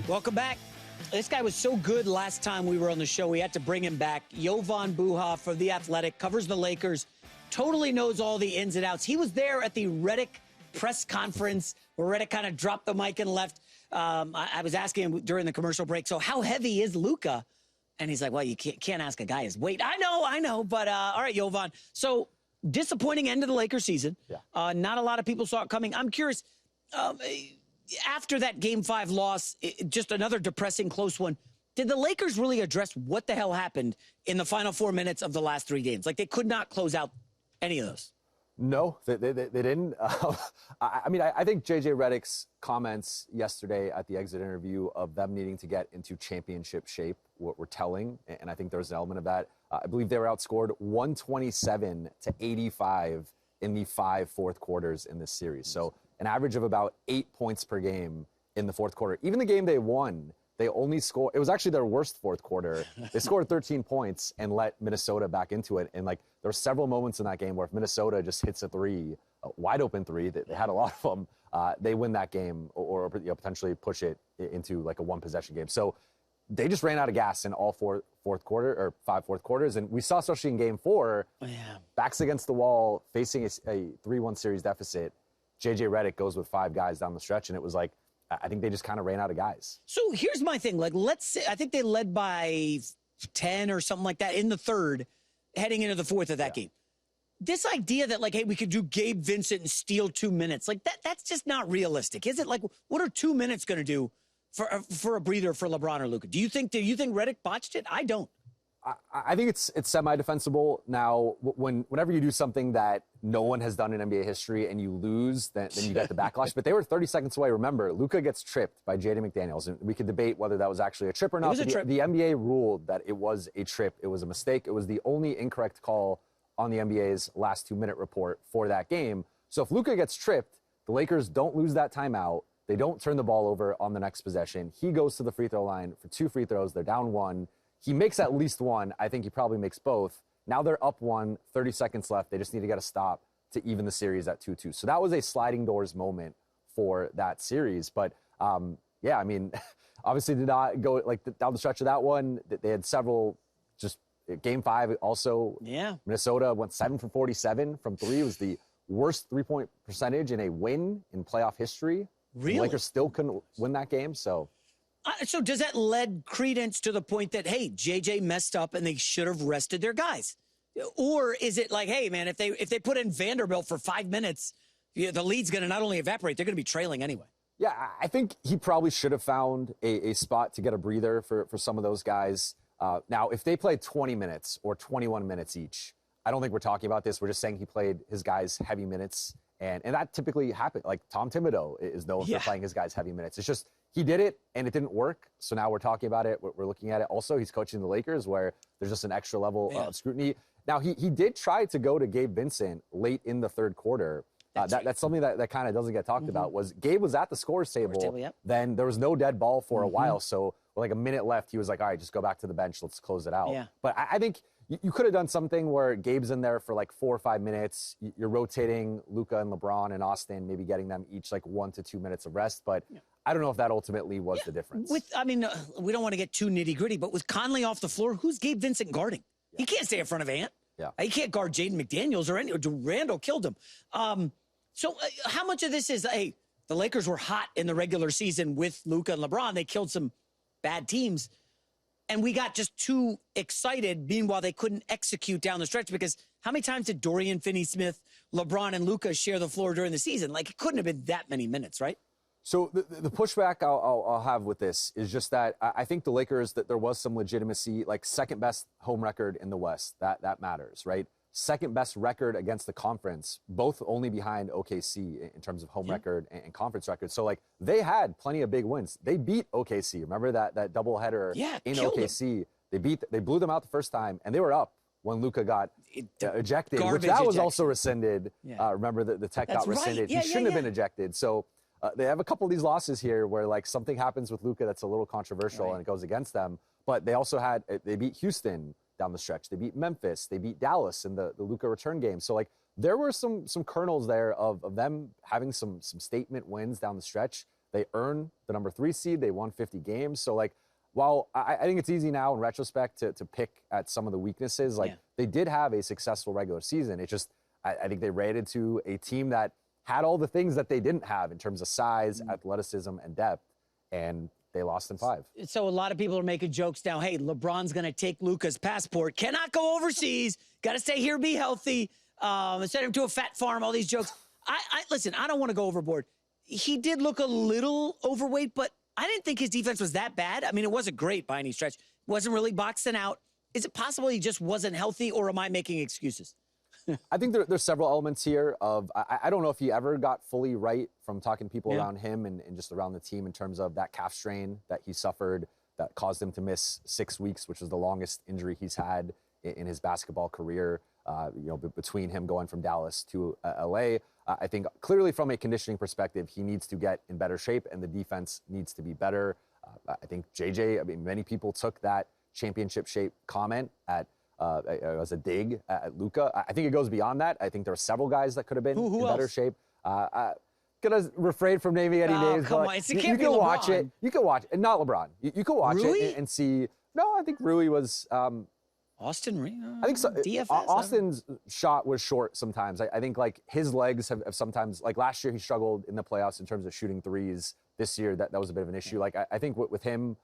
Welcome back. This guy was so good last time we were on the show, we had to bring him back. Jovan Buha for The Athletic, covers the Lakers, totally knows all the ins and outs. He was there at the Redick press conference where Redick kind of dropped the mic and left. I was asking him during the commercial break, so how heavy is Luka? And he's like, well, you can't ask a guy his weight. I know. But all right, Jovan. So disappointing end of the Lakers season. Yeah. Not a lot of people saw it coming. I'm curious, after that Game 5 loss, just another depressing close one, did the Lakers really address what the hell happened in the final 4 minutes of the last 3 games? Like, they could not close out any of those. No, they didn't. I think J.J. Redick's comments yesterday at the exit interview of them needing to get into championship shape were telling, and I think there was an element of that. I believe they were outscored 127-85 in the 5 fourth quarters in this series. So an average of about 8 points per game in the fourth quarter. Even the game they won, they only scored. It was actually their worst fourth quarter. They scored 13 points and let Minnesota back into it. And, like, there were several moments in that game where if Minnesota just hits a three, a wide open three, they had a lot of them, they win that game or potentially push it into, like, a one possession game. So they just ran out of gas in all 5 fourth quarters. And we saw, especially in Game 4, backs against the wall, facing a 3-1 series deficit. J.J. Redick goes with 5 guys down the stretch, and it was like, I think they just kind of ran out of guys. So here's my thing. Like, let's say, I think they led by 10 or something like that in the third, heading into the fourth of that game. This idea that, like, hey, we could do Gabe Vincent and steal 2 minutes, like, that's just not realistic, is it? Like, what are 2 minutes going to do for a breather for LeBron or Luka? Do you think Redick botched it? I don't. I think it's semi-defensible. Now, whenever you do something that no one has done in NBA history and you lose, then you get the backlash. But they were 30 seconds away. Remember, Luka gets tripped by Jaden McDaniels. And we could debate whether that was actually a trip or not. It was a trip. The NBA ruled that it was a trip. It was a mistake. It was the only incorrect call on the NBA's last 2-minute report for that game. So if Luka gets tripped, the Lakers don't lose that timeout. They don't turn the ball over on the next possession. He goes to the free throw line for 2 free throws. They're down 1. He makes at least 1. I think he probably makes both. Now they're up 1, 30 seconds left. They just need to get a stop to even the series at 2-2. So that was a sliding doors moment for that series. But, yeah, I mean, obviously did not go like down the stretch of that one. They had several just Game 5 also. Yeah. Minnesota went 7 for 47 from 3. It was the worst three-point percentage in a win in playoff history. Really? The Lakers still couldn't win that game, so... So does that lend credence to the point that, hey, JJ messed up and they should have rested their guys? Or is it like, hey, man, if they put in Vanderbilt for 5 minutes, the lead's going to not only evaporate, they're going to be trailing anyway? Yeah, I think he probably should have found a spot to get a breather for some of those guys. Now, if they played 20 minutes or 21 minutes each, I don't think we're talking about this. We're just saying he played his guys heavy minutes. And that typically happened. Like Tom Thibodeau is known for playing his guys heavy minutes. It's just he did it and it didn't work. So now we're talking about it. We're looking at it. Also, he's coaching the Lakers where there's just an extra level of scrutiny. Now, he did try to go to Gabe Vincent late in the third quarter. That's something that kind of doesn't get talked about. Was Gabe was at the scorer's table. Then there was no dead ball for a while. So with like a minute left, he was like, all right, just go back to the bench. Let's close it out. Yeah. But I think you could have done something where Gabe's in there for like 4 or 5 minutes. You're rotating Luka and LeBron and Austin, maybe getting them each like 1 to 2 minutes of rest. But I don't know if that ultimately was the difference. We don't want to get too nitty gritty, but with Conley off the floor, who's Gabe Vincent guarding? He can't stay in front of Ant. He can't guard Jaden McDaniels or Randall killed him. So how much of this is, hey, the Lakers were hot in the regular season with Luka and LeBron. They killed some bad teams. And we got just too excited. Meanwhile, they couldn't execute down the stretch because how many times did Dorian Finney-Smith, LeBron, and Luka share the floor during the season? Like, it couldn't have been that many minutes, right? So the pushback I'll have with this is just that I think the Lakers, that there was some legitimacy, like second best home record in the West. That matters, right? Second best record against the conference, both only behind OKC in terms of home record and conference record. So, like, they had plenty of big wins. They beat OKC. Remember that doubleheader in OKC? They blew them out the first time, and they were up when Luka got ejected, which that was also rescinded. Remember the tech got rescinded. He shouldn't have been ejected. So they have a couple of these losses here where, like, something happens with Luka that's a little controversial and it goes against them. But they also they beat Houston down the stretch. They beat Memphis. They beat Dallas in the Luka return game. So, like, there were some kernels there of them having some statement wins down the stretch They earned the number 3 seed. They won 50 games. So, like, while I think it's easy now in retrospect to pick at some of the weaknesses, like, they did have a successful regular season. It just, I think they ran into a team that had all the things that they didn't have in terms of size, athleticism, and depth, and they lost in 5. So a lot of people are making jokes now. Hey, LeBron's going to take Luka's passport. Cannot go overseas. Got to stay here, be healthy. Send him to a fat farm, all these jokes. Listen, I don't want to go overboard. He did look a little overweight, but I didn't think his defense was that bad. I mean, it wasn't great by any stretch. Wasn't really boxing out. Is it possible he just wasn't healthy, or am I making excuses? I think there's several elements here of, I don't know if he ever got fully right from talking to people around him and just around the team in terms of that calf strain that he suffered that caused him to miss 6 weeks, which was the longest injury he's had in his basketball career, between him going from Dallas to LA. I think clearly from a conditioning perspective, he needs to get in better shape and the defense needs to be better. I think many people took that championship shape comment as a dig at Luka. I think it goes beyond that. I think there are several guys that could have been in better shape. Gonna refrain from naming any names. Come but on. It you can't be can LeBron. watch it. You can watch it. Not LeBron. You can watch Rui? it and see. No, I think Rui was. Austin Reed? I think so. DFS? Austin's shot was short sometimes. I think like his legs have sometimes, like last year he struggled in the playoffs in terms of shooting threes. This year that was a bit of an issue. Like I think with him,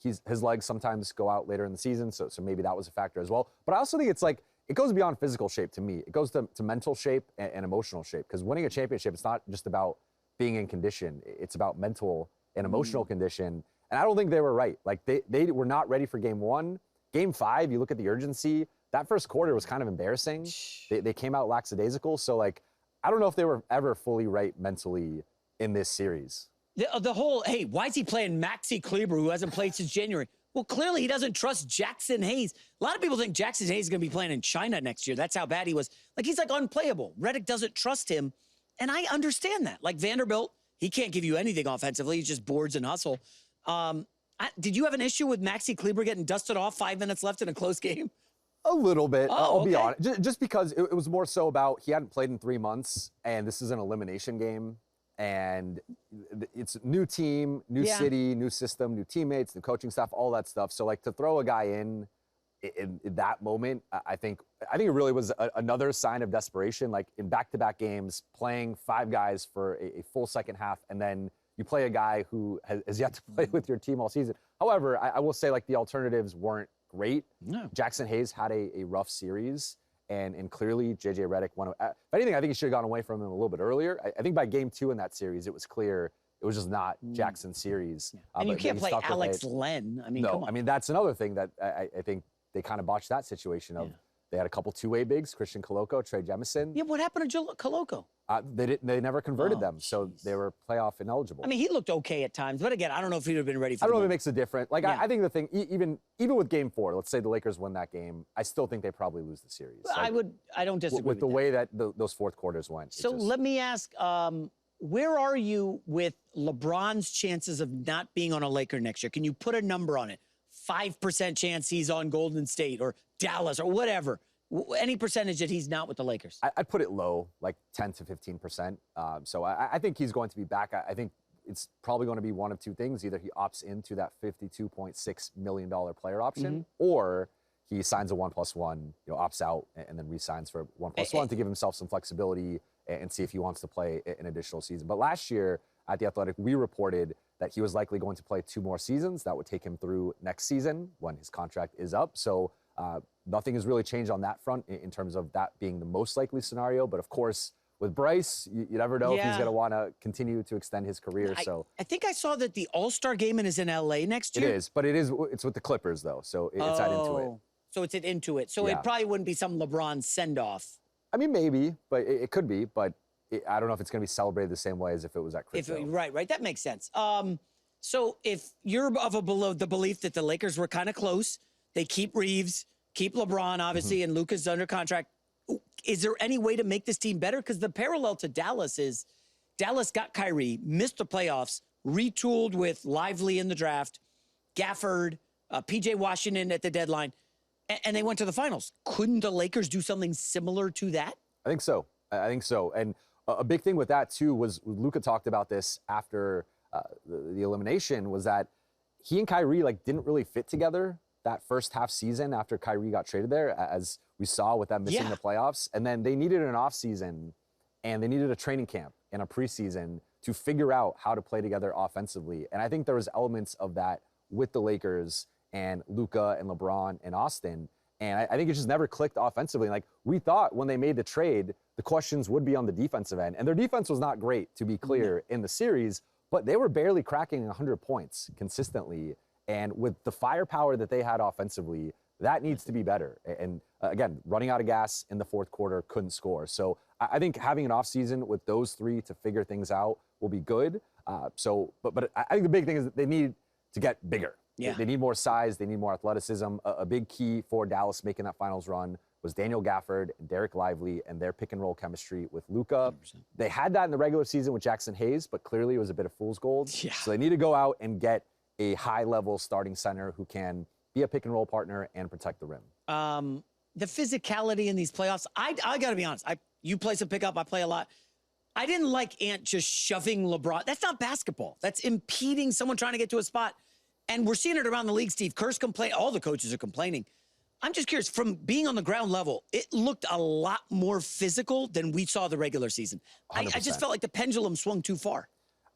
his legs sometimes go out later in the season, so maybe that was a factor as well. But I also think it's like, it goes beyond physical shape to me. It goes to mental shape and emotional shape, because winning a championship, it's not just about being in condition. It's about mental and emotional condition. And I don't think they were right. Like they were not ready for game 1. Game 5, you look at the urgency, that first quarter was kind of embarrassing. They came out lackadaisical. So like, I don't know if they were ever fully right mentally in this series. The whole, hey, why is he playing Maxi Kleber, who hasn't played since January? Well, clearly he doesn't trust Jackson Hayes. A lot of people think Jackson Hayes is going to be playing in China next year. That's how bad he was. Like, he's like unplayable. Redick doesn't trust him, and I understand that. Like Vanderbilt, he can't give you anything offensively. He's just boards and hustle. Did you have an issue with Maxi Kleber getting dusted off 5 minutes left in a close game? A little bit. I'll be honest. Just because it was more so about he hadn't played in 3 months, and this is an elimination game. And it's new team, new city, new system, new teammates, new coaching staff, all that stuff. So like to throw a guy in that moment, I think it really was another sign of desperation. Like in back-to-back games, playing 5 guys for a full second half, and then you play a guy who has yet to play with your team all season. However, I will say like the alternatives weren't great. No. Jackson Hayes had a rough series. And clearly, J.J. Redick won. If anything, I think he should have gone away from him a little bit earlier. I think by game 2 in that series, it was clear it was just not Jackson's series. Yeah. And you can't play Alex Len. I mean, no, come on. I mean, that's another thing that I think they kind of botched that situation of. They had a couple two-way bigs, Christian Koloko, Trey Jemison. Yeah, what happened to Koloko? They never converted them, so they were playoff ineligible. I mean, he looked okay at times, but again, I don't know if he'd have been ready for I don't know if it makes a difference. Like, I think the thing, even with game 4, let's say the Lakers win that game, I still think they probably lose the series. Like, I don't disagree with the way that those fourth quarters went. So let me ask, where are you with LeBron's chances of not being on a Laker next year? Can you put a number on it? 5% chance he's on Golden State or Dallas or whatever. Any percentage that he's not with the Lakers? I'd put it low, like 10 to 15%. So I think he's going to be back. I think it's probably going to be one of two things. Either he opts into that $52.6 million player option, or he signs a 1+1, opts out and then re-signs for 1+1 to give himself some flexibility and see if he wants to play an additional season. But last year at The Athletic, we reported that he was likely going to play 2 more seasons. That would take him through next season when his contract is up. So nothing has really changed on that front in terms of that being the most likely scenario. But of course, with Bryce, you never know if he's going to want to continue to extend his career. I think I saw that the All-Star game is in LA next year. It is, but it's with the Clippers though, so it's at Intuit. So it's at Intuit. So it probably wouldn't be some LeBron send-off. I mean, maybe, but it could be. But I don't know if it's going to be celebrated the same way as if it was at Crypto. Right. That makes sense. So if you're of the belief that the Lakers were kind of close, they keep Reeves, keep LeBron, obviously, and Luka's under contract. Is there any way to make this team better? Because the parallel to Dallas is Dallas got Kyrie, missed the playoffs, retooled with Lively in the draft, Gafford, P.J. Washington at the deadline, and they went to the finals. Couldn't the Lakers do something similar to that? I think so. And a big thing with that, too, was Luka talked about this after the elimination was that he and Kyrie like didn't really fit together that first half season after Kyrie got traded there, as we saw with them missing the playoffs. And then they needed an offseason and they needed a training camp and a preseason to figure out how to play together offensively. And I think there was elements of that with the Lakers and Luka and LeBron and Austin. And I think it just never clicked offensively. Like, we thought when they made the trade, the questions would be on the defensive end. And their defense was not great, to be clear, in the series, but they were barely cracking 100 points consistently. And with the firepower that they had offensively, that needs to be better. And again, running out of gas in the fourth quarter, couldn't score. So I think having an offseason with those three to figure things out will be good. But I think the big thing is that they need to get bigger. Yeah. They need more size. They need more athleticism. A big key for Dallas making that finals run was Daniel Gafford and Derek Lively and their pick and roll chemistry with Luka. 100%. They had that in the regular season with Jackson Hayes, but clearly it was a bit of fool's gold. Yeah. So they need to go out and get a high-level starting center who can be a pick and roll partner and protect the rim. The physicality in these playoffs, I got to be honest. You play some pickup, I play a lot. I didn't like Ant just shoving LeBron. That's not basketball. That's impeding someone trying to get to a spot. And we're seeing it around the league. Steve Kerr's complaining. All the coaches are complaining. I'm just curious, from being on the ground level, it looked a lot more physical than we saw the regular season. I just felt like the pendulum swung too far.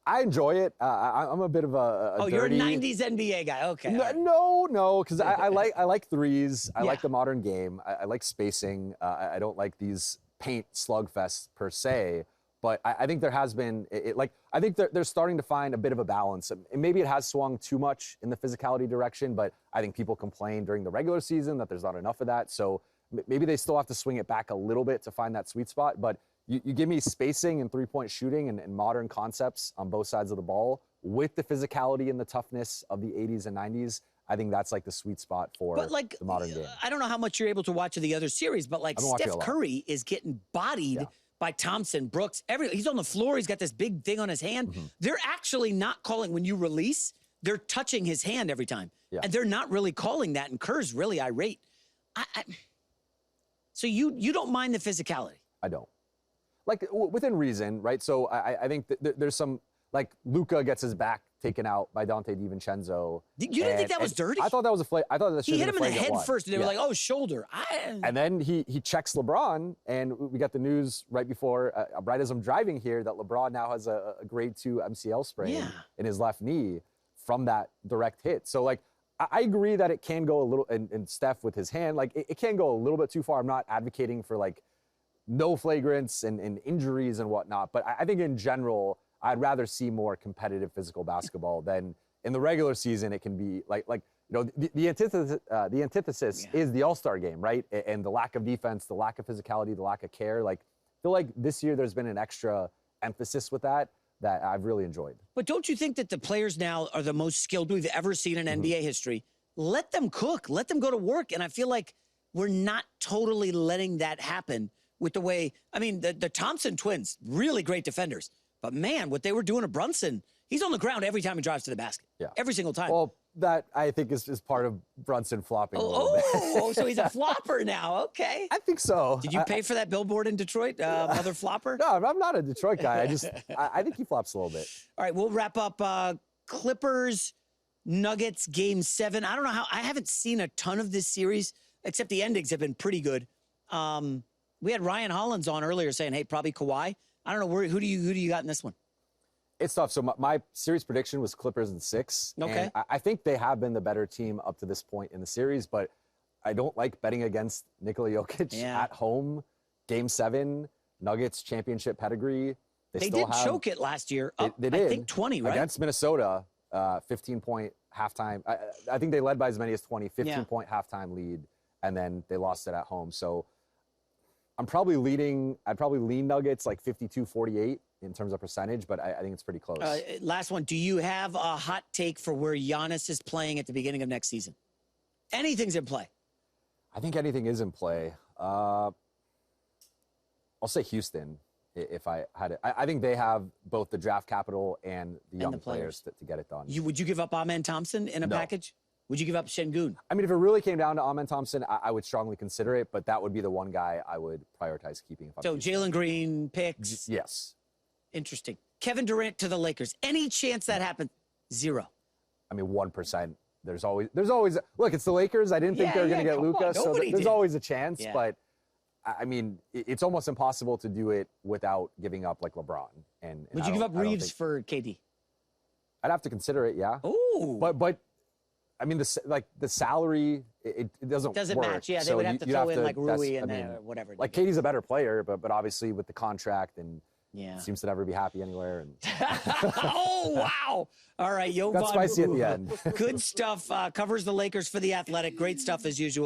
I enjoy it. I'm a bit of a oh, dirty... you're a 90s NBA guy. Okay. No, because I like threes. I like the modern game. I like spacing. I don't like these paint slugfests per se. But I think there has been, I think they're starting to find a bit of a balance. And maybe it has swung too much in the physicality direction, but I think people complain during the regular season that there's not enough of that. So maybe they still have to swing it back a little bit to find that sweet spot. But you give me spacing and three-point shooting and modern concepts on both sides of the ball with the physicality and the toughness of the 80s and 90s. I think that's like the sweet spot for the modern game. I don't know how much you're able to watch of the other series, but like Steph Curry is getting bodied by Thompson, Brooks, he's on the floor. He's got this big thing on his hand. They're actually not calling when you release. They're touching his hand every time. And they're not really calling that. And Kerr's really irate. So you don't mind the physicality? I don't. Like, within reason, right? So I think there's some, like, Luka gets his back taken out by Dante DiVincenzo. You didn't think that was dirty? I thought that was a flag. I thought that he hit him in the head first, and they were like, "Oh, shoulder." And then he checks LeBron, and we got the news right before, right as I'm driving here, that LeBron now has a grade 2 MCL sprain in his left knee from that direct hit. So, like, I agree that it can go a little, and Steph with his hand, like, it can go a little bit too far. I'm not advocating for, like, no flagrants and injuries and whatnot, but I think in general, I'd rather see more competitive physical basketball than in the regular season. It can be like the antithesis is the All-Star game, right? And the lack of defense, the lack of physicality, the lack of care. Like, I feel like this year there's been an extra emphasis with that I've really enjoyed. But don't you think that the players now are the most skilled we've ever seen in NBA history? Let them cook, let them go to work, and I feel like we're not totally letting that happen with the way. I mean, the Thompson twins, really great defenders. But, man, what they were doing to Brunson, he's on the ground every time he drives to the basket. Yeah. Every single time. Well, that, I think, is part of Brunson flopping a little bit. So he's a flopper now. Okay. I think so. Did you pay for that billboard in Detroit, mother flopper? No, I'm not a Detroit guy. I think he flops a little bit. All right, we'll wrap up Clippers, Nuggets, Game 7. I don't know how – I haven't seen a ton of this series, except the endings have been pretty good. We had Ryan Hollins on earlier saying, hey, probably Kawhi. I don't know, who do you got in this one? It's tough. So my series prediction was Clippers in 6. Okay. And I think they have been the better team up to this point in the series, but I don't like betting against Nikola Jokic at home. Game 7, Nuggets championship pedigree. They did choke it last year. They did. I think 20, right? Against Minnesota, 15-point halftime. I think they led by as many as 20, 15-point halftime lead, and then they lost it at home. So I'd probably lean Nuggets like 52-48 in terms of percentage, but I think it's pretty close. Last one. Do you have a hot take for where Giannis is playing at the beginning of next season? Anything's in play. I think anything is in play. I'll say Houston if I had it. I think they have both the draft capital and the young players to get it done. Would you give up Amen Thompson in a package? Would you give up Şengün? I mean, if it really came down to Amen Thompson, I would strongly consider it, but that would be the one guy I would prioritize keeping. So Jalen Green picks? Yes. Interesting. Kevin Durant to the Lakers. Any chance that happens? Zero. I mean, 1%. There's always look, it's the Lakers. I didn't think they were going to get Luka, so there's always a chance. Yeah. But I mean, it's almost impossible to do it without giving up like LeBron. And would you give up Reeves for KD? I'd have to consider it, yeah. Oh. But I mean, the salary, it doesn't work. Match. Yeah, they would have to throw in like Rui and whatever. Like KD's a better player, but obviously with the contract and seems to never be happy anywhere. And oh, wow. All right, Jovan got spicy at the end. Good stuff. Covers the Lakers for The Athletic. Great stuff as usual.